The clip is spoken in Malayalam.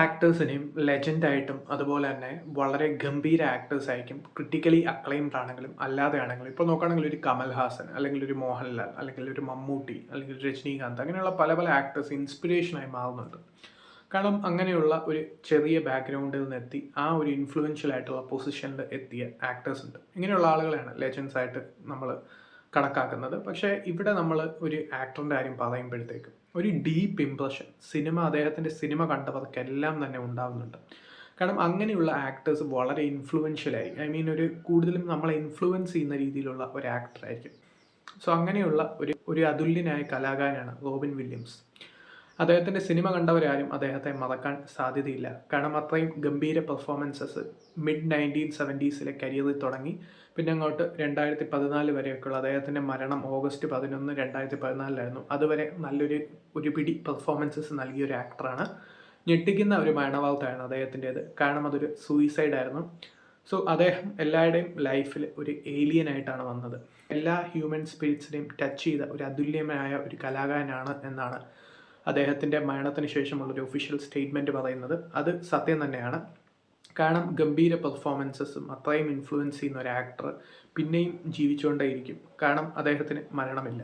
ആക്ടേഴ്സിനെയും ലെജൻഡായിട്ടും അതുപോലെ തന്നെ വളരെ ഗംഭീര ആക്ടേഴ്സ് ആയിരിക്കും. ക്രിട്ടിക്കലി അക്ലൈംഡ് ആണെങ്കിലും അല്ലാതെ ആണെങ്കിലും ഇപ്പോൾ നോക്കുകയാണെങ്കിൽ ഒരു കമൽ ഹാസൻ അല്ലെങ്കിൽ ഒരു മോഹൻലാൽ അല്ലെങ്കിൽ ഒരു മമ്മൂട്ടി അല്ലെങ്കിൽ രജനീകാന്ത് അങ്ങനെയുള്ള പല പല ആക്ടേഴ്സ് ഇൻസ്പിറേഷനായി മാറുന്നുണ്ട്. കാരണം അങ്ങനെയുള്ള ഒരു ചെറിയ ബാക്ക്ഗ്രൗണ്ടിൽ നിന്നെത്തി ആ ഒരു ഇൻഫ്ലുവൻഷ്യൽ ആയിട്ടുള്ള പൊസിഷനിൽ എത്തിയ ആക്ടേഴ്സ് ഉണ്ട്. ഇങ്ങനെയുള്ള ആളുകളെയാണ് ലെജൻസ് ആയിട്ട് നമ്മൾ കണക്കാക്കുന്നത്. പക്ഷേ ഇവിടെ നമ്മൾ ഒരു ആക്ടറിൻ്റെ കാര്യം പറയുമ്പോഴത്തേക്കും ഒരു ഡീപ്പ് ഇംപ്രഷൻ അദ്ദേഹത്തിൻ്റെ സിനിമ കണ്ടവർക്കെല്ലാം തന്നെ ഉണ്ടാകുന്നുണ്ട്. കാരണം അങ്ങനെയുള്ള ആക്ടേഴ്സ് വളരെ ഇൻഫ്ലുവൻഷ്യൽ ആയിരിക്കും. ഒരു കൂടുതലും നമ്മളെ ഇൻഫ്ലുവൻസ് ചെയ്യുന്ന രീതിയിലുള്ള ഒരു ആക്ടർ ആയിരിക്കും. സോ അങ്ങനെയുള്ള ഒരു അതുല്യനായ കലാകാരനാണ് റോബിൻ വില്യംസ്. അദ്ദേഹത്തിൻ്റെ സിനിമ കണ്ടവരാരും അദ്ദേഹത്തെ മറക്കാൻ സാധ്യതയില്ല. കാരണം അത്രയും ഗംഭീര പെർഫോമൻസസ് മിഡ് 1970s കരിയറിൽ തുടങ്ങി പിന്നെ അങ്ങോട്ട് 2014 വരെയൊക്കെയുള്ള അദ്ദേഹത്തിൻ്റെ മരണം ഓഗസ്റ്റ് 11, 2014 അതുവരെ ഒരു പിടി പെർഫോമൻസസ് നൽകിയ ഒരു ആക്ടറാണ്. ഞെട്ടിക്കുന്ന ഒരു മരണവാർത്തയാണ് അദ്ദേഹത്തിൻ്റേത്. കാരണം അതൊരു സൂയിസൈഡായിരുന്നു. സോ അദ്ദേഹം എല്ലാവരുടെയും ലൈഫിൽ ഒരു ഏലിയനായിട്ടാണ് വന്നത്. എല്ലാ ഹ്യൂമൻ സ്പിരിറ്റ്സിനെയും ടച്ച് ചെയ്ത ഒരു അതുല്യമായ ഒരു കലാകാരനാണ് എന്നാണ് അദ്ദേഹത്തിൻ്റെ മരണത്തിന് ശേഷമുള്ളൊരു ഒഫീഷ്യൽ സ്റ്റേറ്റ്മെൻറ്റ് പറയുന്നത്. അത് സത്യം തന്നെയാണ്. കാരണം ഗംഭീര പെർഫോമൻസസും അത്രയും ഇൻഫ്ലുവൻസ് ചെയ്യുന്ന ഒരു ആക്ടർ പിന്നെയും ജീവിച്ചുകൊണ്ടേയിരിക്കും. കാരണം അദ്ദേഹത്തിന് മരണമില്ല.